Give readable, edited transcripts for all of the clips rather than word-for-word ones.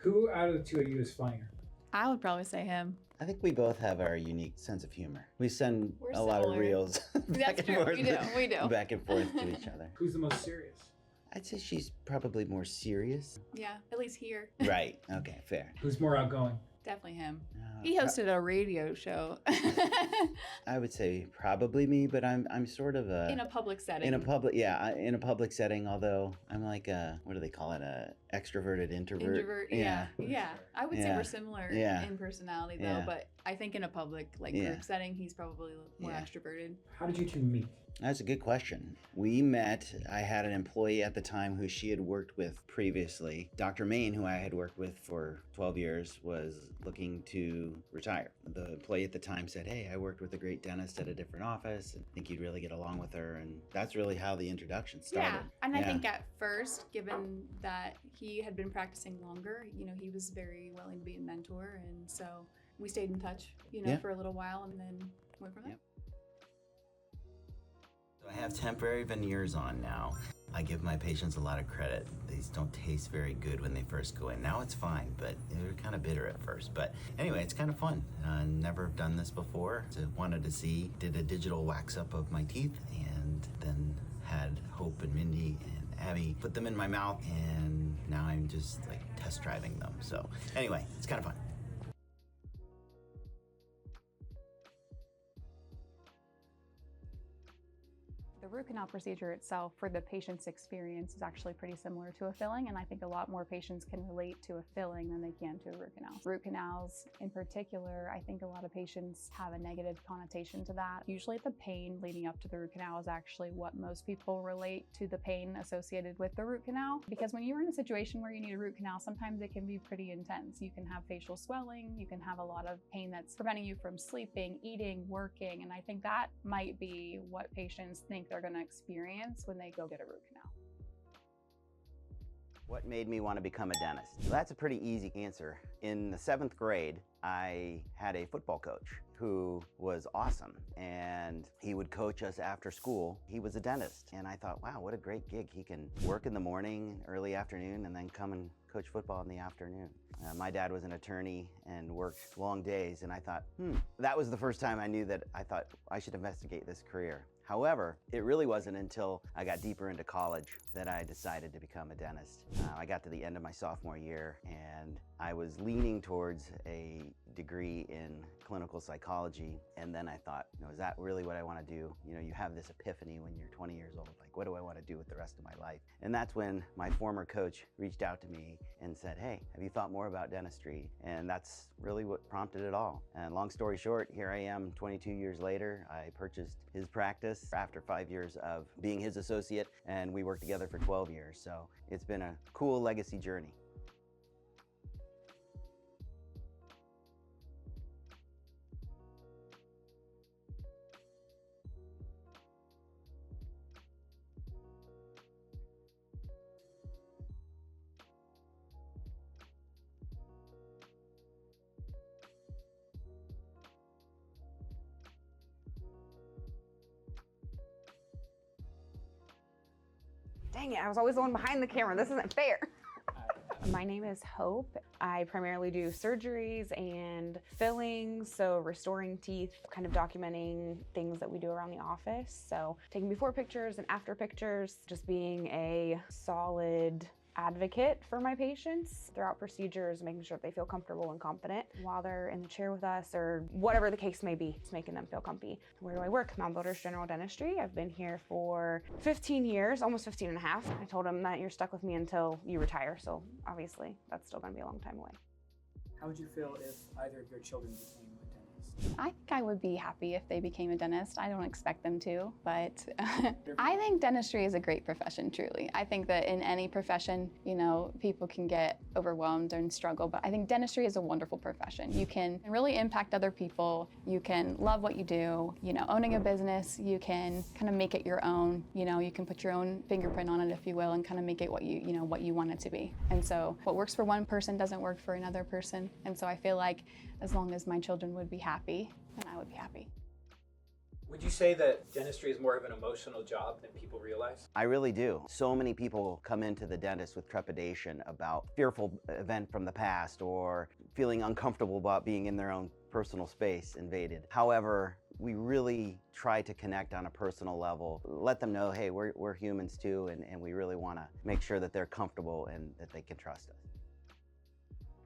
Who out of the two of you is funnier? I would probably say him. I think we both have our unique sense of humor. We send We're a lot of similar. reels That's true. We do. back and forth to each other. Who's the most serious? I'd say she's probably more serious. Yeah, at least here. Right. Okay, fair. Who's more outgoing? Definitely him. He hosted a radio show. I would say probably me, but I'm sort of a In a public setting. in a public setting. Although I'm like a, what do they call it? A extroverted introvert. Yeah. I would say Yeah. we're similar Yeah. in personality though, Yeah. but I think in a public Yeah. group setting, he's probably more Yeah. extroverted. How did you two meet? That's a good question. We met, I had an employee at the time who she had worked with previously. Dr. Main, who I had worked with for 12 years, was looking to retire. The employee at the time said, hey, I worked with a great dentist at a different office and I think you'd really get along with her. And that's really how the introduction started. Yeah, and I think at first, given that he had been practicing longer, he was very willing to be a mentor. And so we stayed in touch, Yeah. for a little while and then went from there. Yep. So I have temporary veneers on now. I give my patients a lot of credit. These don't taste very good when they first go in. Now it's fine, but they were kind of bitter at first. But anyway, it's kind of fun. Never done this before. So wanted to see, did a digital wax up of my teeth and then had Hope and Mindy and Abby put them in my mouth and now I'm just like test driving them. So anyway, it's kind of fun. The root canal procedure itself for the patient's experience is actually pretty similar to a filling, and I think a lot more patients can relate to a filling than they can to a root canal. Root canals in particular, I think a lot of patients have a negative connotation to that. Usually the pain leading up to the root canal is actually what most people relate to the pain associated with the root canal, because when you're in a situation where you need a root canal, sometimes it can be pretty intense. You can have facial swelling, you can have a lot of pain that's preventing you from sleeping, eating, working, and I think that might be what patients think they're going to experience when they go get a root canal. What made me want to become a dentist? Well, that's a pretty easy answer. In the 7th grade, I had a football coach who was awesome and he would coach us after school. He was a dentist and I thought, wow, what a great gig. He can work in the morning, early afternoon, and then come and coach football in the afternoon. My dad was an attorney and worked long days and I thought, that was the first time I knew that I thought I should investigate this career. However, it really wasn't until I got deeper into college that I decided to become a dentist. I got to the end of my sophomore year and I was leaning towards a degree in clinical psychology. And then I thought, is that really what I want to do? You have this epiphany when you're 20 years old, like, what do I want to do with the rest of my life? And that's when my former coach reached out to me and said, hey, have you thought more about dentistry? And that's really what prompted it all. And long story short, here I am 22 years later. I purchased his practice after 5 years of being his associate, and we worked together for 12 years. So it's been a cool legacy journey. Dang it, I was always the one behind the camera. This isn't fair. My name is Hope. I primarily do surgeries and fillings, so restoring teeth, kind of documenting things that we do around the office. So taking before pictures and after pictures, just being a solid advocate for my patients throughout procedures, making sure that they feel comfortable and confident while they're in the chair with us or whatever the case may be, just making them feel comfy. Where do I work? Moundbuilders General Dentistry. I've been here for 15 years, almost 15 and a half. I told them that you're stuck with me until you retire, so obviously that's still gonna be a long time away. How would you feel if either of your children became a dentist? I think I would be happy if they became a dentist. I don't expect them to, but I think dentistry is a great profession, truly. I think that in any profession, people can get overwhelmed and struggle, but I think dentistry is a wonderful profession. You can really impact other people. You can love what you do. Owning a business, you can kind of make it your own. You can put your own fingerprint on it, if you will, and kind of make it what you want it to be. And so what works for one person doesn't work for another person. And so I feel like as long as my children would be happy, then I would be happy. Would you say that dentistry is more of an emotional job than people realize? I really do. So many people come into the dentist with trepidation about fearful event from the past or feeling uncomfortable about being in their own personal space invaded. However, we really try to connect on a personal level, let them know, hey, we're humans too, and we really want to make sure that they're comfortable and that they can trust us.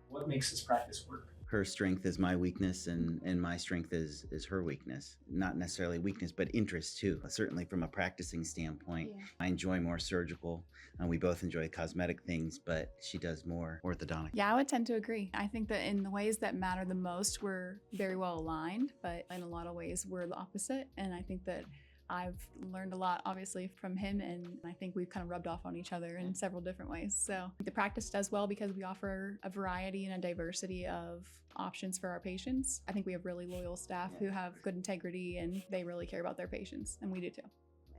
What makes this practice work? Her strength is my weakness, and my strength is her weakness. Not necessarily weakness, but interest too. Certainly from a practicing standpoint, Yeah. I enjoy more surgical, and we both enjoy cosmetic things, but she does more orthodontic. Yeah, I would tend to agree. I think that in the ways that matter the most, we're very well aligned, but in a lot of ways, we're the opposite. And I think that I've learned a lot, obviously, from him, and I think we've kind of rubbed off on each other in several different ways. So the practice does well because we offer a variety and a diversity of options for our patients. I think we have really loyal staff who have good integrity, and they really care about their patients, and we do too.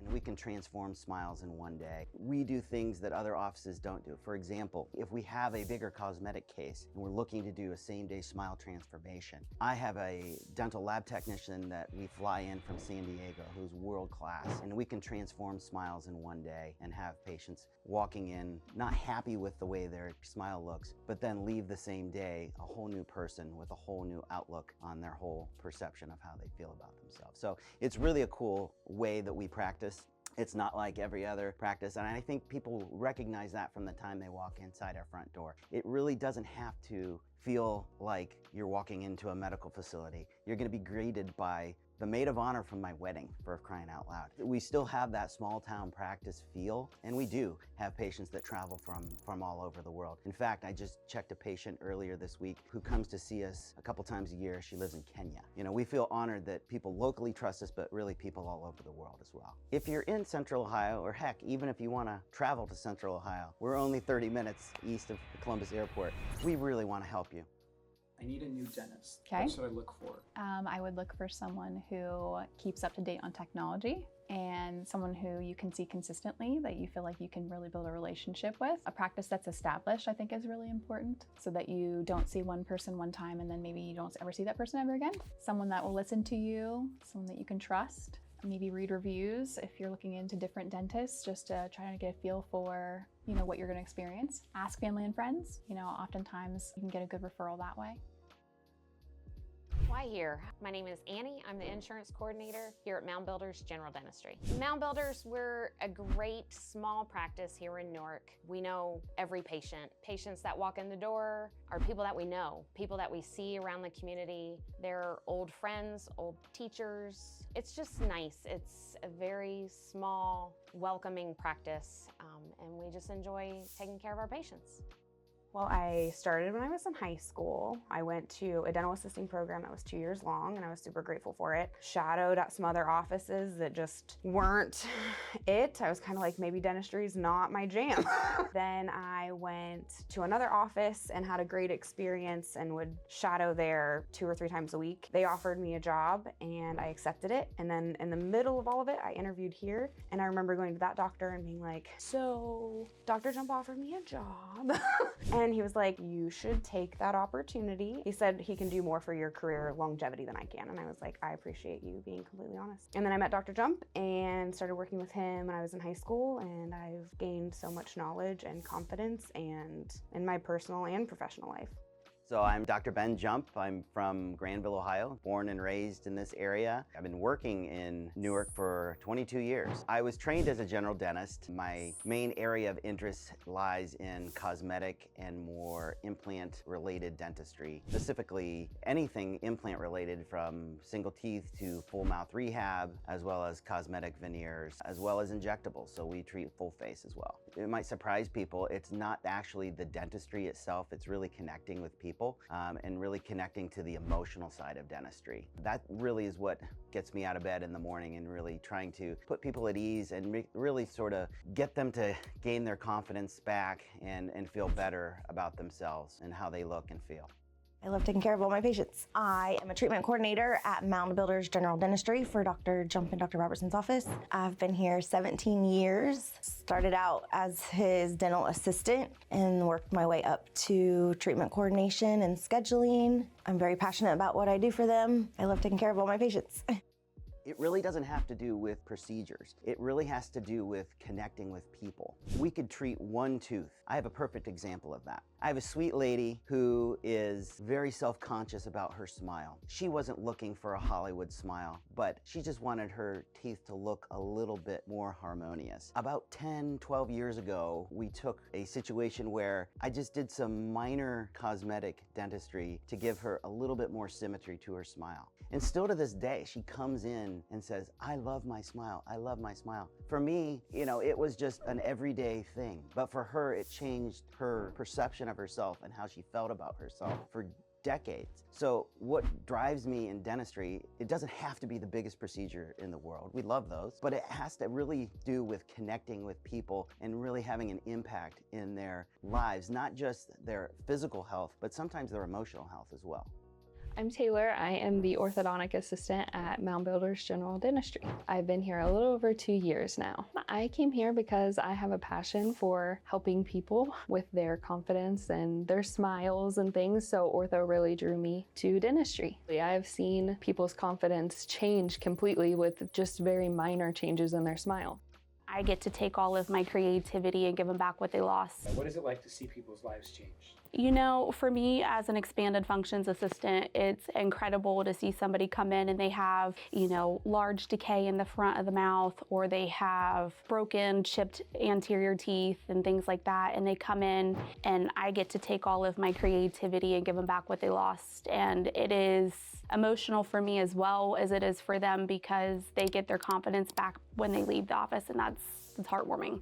And we can transform smiles in one day. We do things that other offices don't do. For example, if we have a bigger cosmetic case and we're looking to do a same-day smile transformation, I have a dental lab technician that we fly in from San Diego who's world-class, and we can transform smiles in one day and have patients walking in not happy with the way their smile looks, but then leave the same day a whole new person with a whole new outlook on their whole perception of how they feel about themselves. So it's really a cool way that we practice. It's not like every other practice, and I think people recognize that from the time they walk inside our front door. It really doesn't have to feel like you're walking into a medical facility. You're going to be greeted by the maid of honor from my wedding, for crying out loud. We still have that small town practice feel, and we do have patients that travel from all over the world. In fact, I just checked a patient earlier this week who comes to see us a couple times a year. She lives in Kenya. You know, we feel honored that people locally trust us, but really people all over the world as well. If you're in Central Ohio, or heck, even if you want to travel to Central Ohio, we're only 30 minutes east of Columbus Airport. We really want to help you. I need a new dentist. Okay. What should I look for? I would look for someone who keeps up to date on technology and someone who you can see consistently, that you feel like you can really build a relationship with. A practice that's established, I think, is really important, so that you don't see one person one time and then maybe you don't ever see that person ever again. Someone that will listen to you, someone that you can trust. Maybe read reviews if you're looking into different dentists, just to try to get a feel for, you know, what you're going to experience. Ask family and friends. You know, oftentimes you can get a good referral that way. Why here? My name is Annie. I'm the insurance coordinator here at Moundbuilders General Dentistry. Moundbuilders, we're a great small practice here in Newark. We know every patient. Patients that walk in the door are people that we know, people that we see around the community. They're old friends, old teachers. It's just nice. It's a very small, welcoming practice, and we just enjoy taking care of our patients. Well, I started when I was in high school. I went to a dental assisting program that was 2 years long, and I was super grateful for it. Shadowed at some other offices that just weren't it. I was kind of like, maybe dentistry is not my jam. Then I went to another office and had a great experience and would shadow there 2 or 3 times a week. They offered me a job and I accepted it. And then in the middle of all of it, I interviewed here. And I remember going to that doctor and being like, so Dr. Jump offered me a job. And he was like, you should take that opportunity. He said he can do more for your career longevity than I can. And I was like, I appreciate you being completely honest. And then I met Dr. Jump and started working with him when I was in high school. And I've gained so much knowledge and confidence and in my personal and professional life. So I'm Dr. Ben Jump. I'm from Granville, Ohio, born and raised in this area. I've been working in Newark for 22 years. I was trained as a general dentist. My main area of interest lies in cosmetic and more implant-related dentistry, specifically anything implant-related, from single teeth to full mouth rehab, as well as cosmetic veneers, as well as injectables. So we treat full face as well. It might surprise people, it's not actually the dentistry itself, it's really connecting with people and really connecting to the emotional side of dentistry. That really is what gets me out of bed in the morning, and really trying to put people at ease and really sort of get them to gain their confidence back and feel better about themselves and how they look and feel. I love taking care of all my patients. I am a treatment coordinator at Moundbuilders General Dentistry for Dr. Jump and Dr. Robertson's office. I've been here 17 years. Started out as his dental assistant and worked my way up to treatment coordination and scheduling. I'm very passionate about what I do for them. I love taking care of all my patients. It really doesn't have to do with procedures. It really has to do with connecting with people. We could treat one tooth. I have a perfect example of that. I have a sweet lady who is very self-conscious about her smile. She wasn't looking for a Hollywood smile, but she just wanted her teeth to look a little bit more harmonious. About 10, 12 years ago, we took a situation where I just did some minor cosmetic dentistry to give her a little bit more symmetry to her smile. And still to this day, she comes in and says, I love my smile, I love my smile. For me, it was just an everyday thing. But for her, it changed her perception of herself and how she felt about herself for decades. So what drives me in dentistry, it doesn't have to be the biggest procedure in the world. We love those, but it has to really do with connecting with people and really having an impact in their lives, not just their physical health, but sometimes their emotional health as well. I'm Taylor. I am the orthodontic assistant at Moundbuilders General Dentistry. I've been here a little over 2 years now. I came here because I have a passion for helping people with their confidence and their smiles and things, so ortho really drew me to dentistry. I've seen people's confidence change completely with just very minor changes in their smile. I get to take all of my creativity and give them back what they lost. What is it like to see people's lives change? For me as an expanded functions assistant, it's incredible to see somebody come in and they have, large decay in the front of the mouth, or they have broken, chipped anterior teeth and things like that. And they come in and I get to take all of my creativity and give them back what they lost. And it is emotional for me as well as it is for them, because they get their confidence back when they leave the office, and that's heartwarming.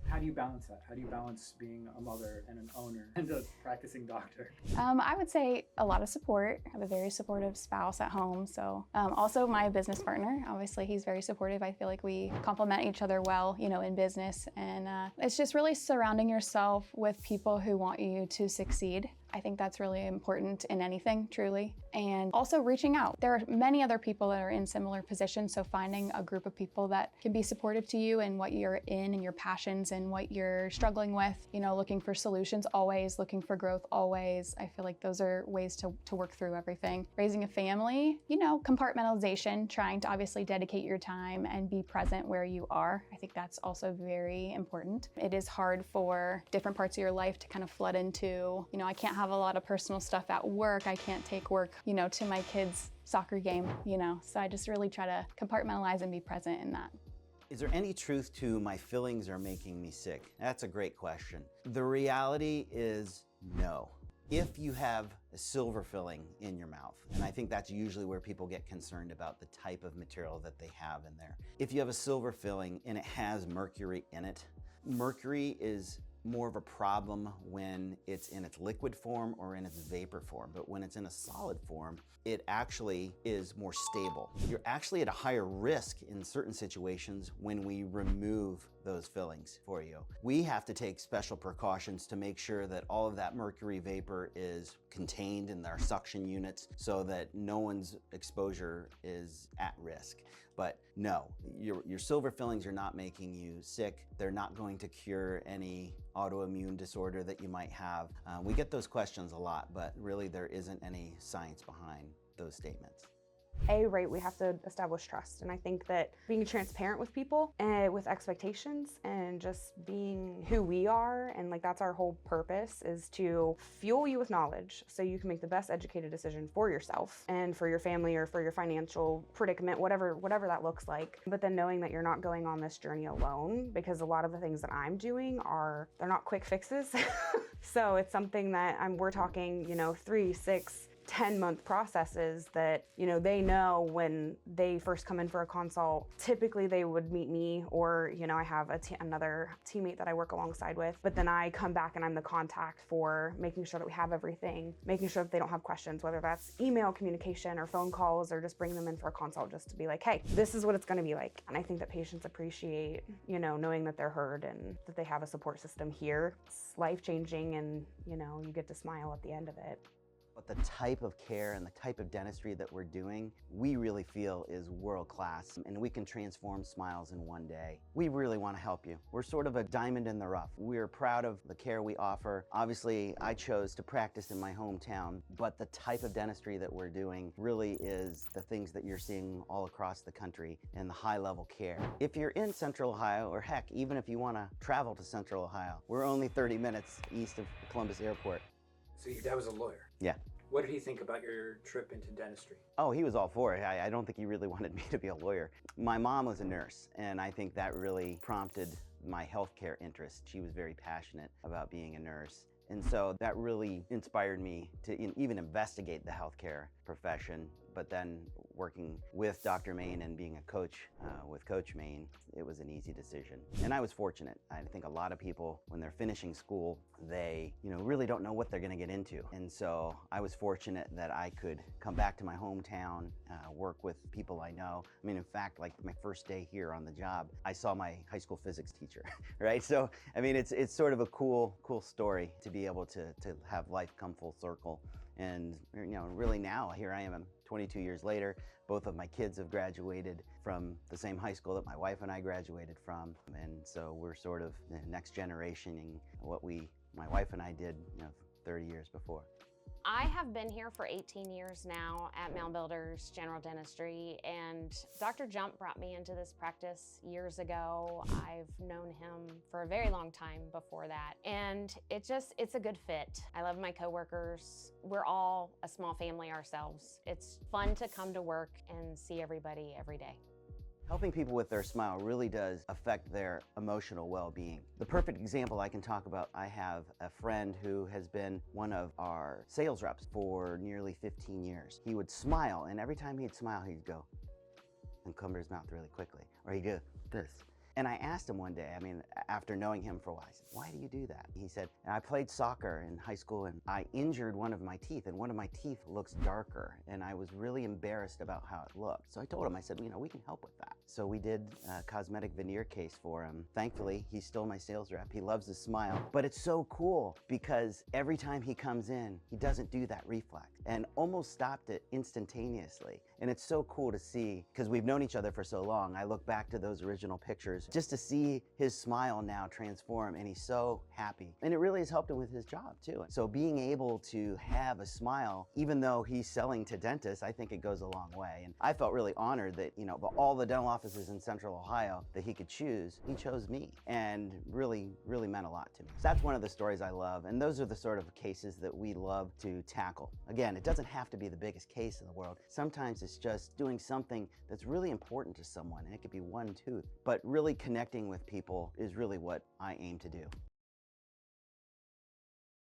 How do you balance that? How do you balance being a mother and an owner and a practicing doctor? I would say a lot of support. I have a very supportive spouse at home. So also my business partner, obviously he's very supportive. I feel like we complement each other well, in business. And it's just really surrounding yourself with people who want you to succeed. I think that's really important in anything, truly. And also reaching out. There are many other people that are in similar positions, so finding a group of people that can be supportive to you and what you're in and your passions and what you're struggling with, looking for solutions always, looking for growth always. I feel like those are ways to work through everything. Raising a family, compartmentalization, trying to obviously dedicate your time and be present where you are. I think that's also very important. It is hard for different parts of your life to kind of flood into, I can't have a lot of personal stuff at work. I can't take work, to my kids' soccer game, So I just really try to compartmentalize and be present in that. Is there any truth to my fillings are making me sick? That's a great question. The reality is no. If you have a silver filling in your mouth, and I think that's usually where people get concerned about the type of material that they have in there. If you have a silver filling and it has mercury in it, mercury is more of a problem when it's in its liquid form or in its vapor form, but when it's in a solid form, it actually is more stable. You're actually at a higher risk in certain situations when we remove those fillings for you. We have to take special precautions to make sure that all of that mercury vapor is contained in our suction units so that no one's exposure is at risk. But no, your silver fillings are not making you sick. They're not going to cure any autoimmune disorder that you might have. We get those questions a lot, but really there isn't any science behind those statements. We have to establish trust. And I think that being transparent with people and with expectations and just being who we are, and that's our whole purpose, is to fuel you with knowledge so you can make the best educated decision for yourself and for your family or for your financial predicament, whatever that looks like. But then knowing that you're not going on this journey alone, because a lot of the things that I'm doing they're not quick fixes. So it's something that we're talking, 3, 6, 10-month processes that, they know when they first come in for a consult. Typically they would meet me, or, I have another teammate that I work alongside with, but then I come back and I'm the contact for making sure that we have everything, making sure that they don't have questions, whether that's email communication or phone calls, or just bring them in for a consult just to be like, hey, this is what it's going to be like. And I think that patients appreciate, knowing that they're heard and that they have a support system here. It's life-changing, and, you get to smile at the end of it. But the type of care and the type of dentistry that we're doing, we really feel is world class, and we can transform smiles in one day. We really want to help you. We're sort of a diamond in the rough. We're proud of the care we offer. Obviously, I chose to practice in my hometown, but the type of dentistry that we're doing really is the things that you're seeing all across the country and the high level care. If you're in Central Ohio, or heck, even if you want to travel to Central Ohio, we're only 30 minutes east of Columbus Airport. So your dad was a lawyer. Yeah. What did he think about your trip into dentistry? Oh, he was all for it. I don't think he really wanted me to be a lawyer. My mom was a nurse, and I think that really prompted my healthcare interest. She was very passionate about being a nurse. And so that really inspired me to even investigate the healthcare profession. But then working with Dr. Main and being a coach with Coach Main, it was an easy decision. And I was fortunate. I think a lot of people, when they're finishing school, they really don't know what they're going to get into. And so I was fortunate that I could come back to my hometown, work with people I know. I mean, in fact, like my first day here on the job, I saw my high school physics teacher, right? So, I mean, it's sort of a cool story to be able to have life come full circle. And really now, here I am 22 years later. Both of my kids have graduated from the same high school that my wife and I graduated from. And so we're sort of the next generation in what my wife and I did 30 years before. I have been here for 18 years now at Moundbuilders General Dentistry, and Dr. Jump brought me into this practice years ago. I've known him for a very long time before that, and it's a good fit. I love my coworkers. We're all a small family ourselves. It's fun to come to work and see everybody every day. Helping people with their smile really does affect their emotional well-being. The perfect example I can talk about, I have a friend who has been one of our sales reps for nearly 15 years. He would smile, and every time he'd smile, he'd go and cover his mouth really quickly, or he'd go this. And I asked him one day, after knowing him for a while, I said, "Why do you do that?" He said, "I played soccer in high school and I injured one of my teeth, and one of my teeth looks darker, and I was really embarrassed about how it looked." So I told him, I said, we can help with that. So we did a cosmetic veneer case for him. Thankfully, he's still my sales rep. He loves his smile. But it's so cool because every time he comes in, he doesn't do that reflex, and almost stopped it instantaneously. And it's so cool to see, because we've known each other for so long. I look back to those original pictures just to see his smile now transform, and he's so happy. And it really has helped him with his job too. So being able to have a smile, even though he's selling to dentists, I think it goes a long way. And I felt really honored that, of all the dental offices in Central Ohio that he could choose, he chose me, and really, really meant a lot to me. So that's one of the stories I love, and those are the sort of cases that we love to tackle. Again, it doesn't have to be the biggest case in the world. Sometimes it's just doing something that's really important to someone, and it could be one tooth, but really connecting with people is really what I aim to do.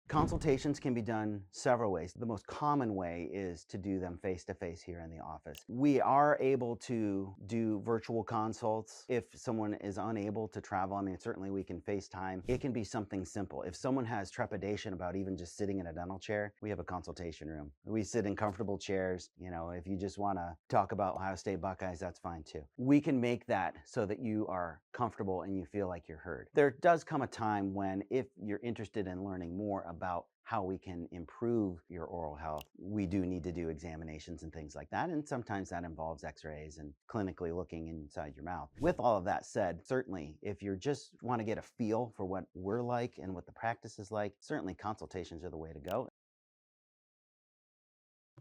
Consultations can be done several ways. The most common way is to do them face-to-face here in the office. We are able to do virtual consults if someone is unable to travel. Certainly we can FaceTime. It can be something simple. If someone has trepidation about even just sitting in a dental chair, we have a consultation room. We sit in comfortable chairs. If you just want to talk about Ohio State Buckeyes, that's fine too. We can make that so that you are comfortable and you feel like you're heard. There does come a time when, if you're interested in learning more about how we can improve your oral health, we do need to do examinations and things like that. And sometimes that involves x-rays and clinically looking inside your mouth. With all of that said, certainly if you just want to get a feel for what we're like and what the practice is like, certainly consultations are the way to go.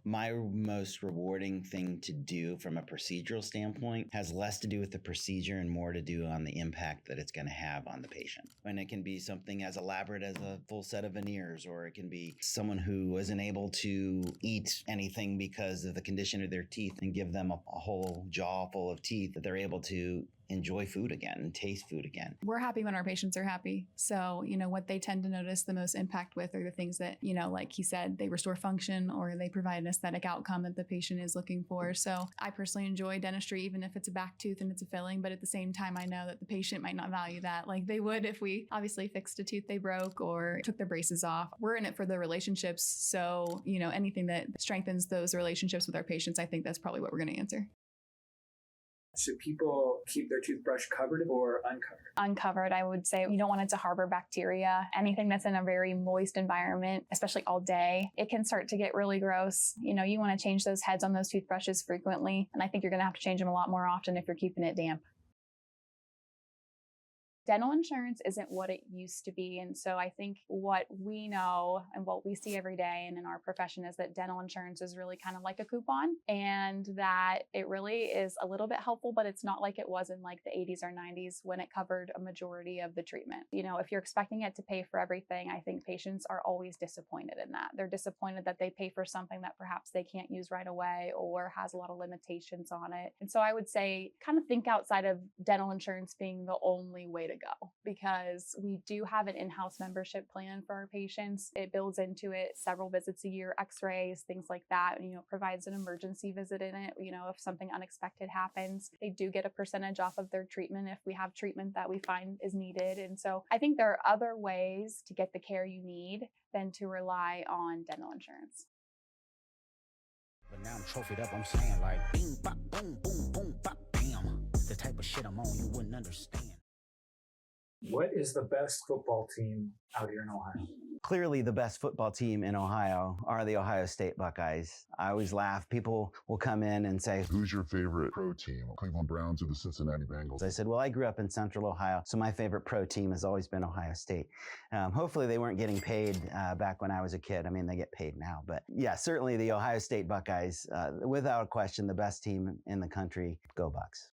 My most rewarding thing to do from a procedural standpoint has less to do with the procedure and more to do on the impact that it's going to have on the patient. And it can be something as elaborate as a full set of veneers, or it can be someone who isn't able to eat anything because of the condition of their teeth, and give them a whole jaw full of teeth that they're able to enjoy food again and taste food again. We're happy when our patients are happy. So, what they tend to notice the most impact with are the things that, like he said, they restore function or they provide an aesthetic outcome that the patient is looking for. So I personally enjoy dentistry, even if it's a back tooth and it's a filling, but at the same time, I know that the patient might not value that like they would if we obviously fixed a tooth they broke or took their braces off. We're in it for the relationships. So, anything that strengthens those relationships with our patients, I think that's probably what we're going to answer. Should people keep their toothbrush covered or uncovered? Uncovered, I would say. You don't want it to harbor bacteria. Anything that's in a very moist environment, especially all day, it can start to get really gross. You know, you want to change those heads on those toothbrushes frequently, and I think you're going to have to change them a lot more often if you're keeping it damp. Dental insurance isn't what it used to be. And so I think what we know and what we see every day and in our profession is that dental insurance is really kind of like a coupon, and that it really is a little bit helpful, but it's not like it was in like the 80s or 90s when it covered a majority of the treatment. You know, if you're expecting it to pay for everything, I think patients are always disappointed in that. They're disappointed that they pay for something that perhaps they can't use right away or has a lot of limitations on it. And so I would say kind of think outside of dental insurance being the only way to go, because we do have an in-house membership plan for our patients. It builds into it several visits a year, x-rays, things like that. You know, provides an emergency visit in it. You know, if something unexpected happens, they do get a percentage off of their treatment if we have treatment that we find is needed. And so I think there are other ways to get the care you need than to rely on dental insurance. But now I'm trophied up, I'm saying like bing, bop, boom, boom, boom, bop, bam. The type of shit I'm on, you wouldn't understand. What is the best football team out here in Ohio? Clearly, the best football team in Ohio are the Ohio State Buckeyes. I always laugh. People will come in and say, "Who's your favorite pro team? Cleveland Browns or the Cincinnati Bengals?" I said, well, I grew up in Central Ohio, so my favorite pro team has always been Ohio State. Hopefully, they weren't getting paid back when I was a kid. I mean, they get paid now. But yeah, certainly the Ohio State Buckeyes, without a question, the best team in the country. Go Bucks.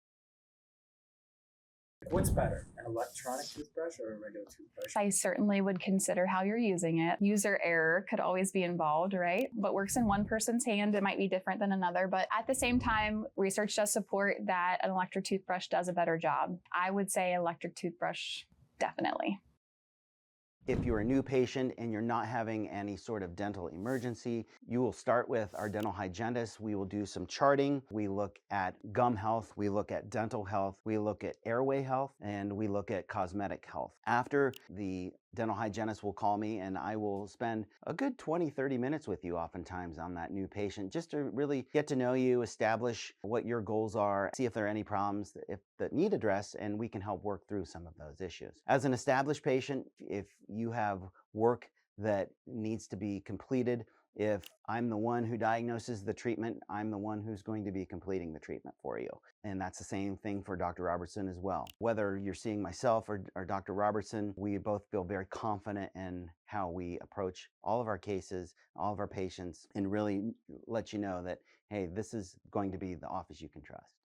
What's better, an electronic toothbrush or a regular toothbrush? I certainly would consider how you're using it. User error could always be involved, right? What works in one person's hand, it might be different than another. But at the same time, research does support that an electric toothbrush does a better job. I would say electric toothbrush, definitely. If you're a new patient and you're not having any sort of dental emergency, you will start with our dental hygienist. We will do some charting. We look at gum health. We look at dental health. We look at airway health, and we look at cosmetic health. After, the dental hygienist will call me and I will spend a good 20-30 minutes with you oftentimes on that new patient, just to really get to know you, establish what your goals are, see if there are any problems that need addressed, and we can help work through some of those issues. As an established patient, if you have work that needs to be completed, if I'm the one who diagnoses the treatment, I'm the one who's going to be completing the treatment for you. And that's the same thing for Dr. Robertson as well. Whether you're seeing myself or Dr. Robertson, we both feel very confident in how we approach all of our cases, all of our patients, and really let you know that, hey, this is going to be the office you can trust.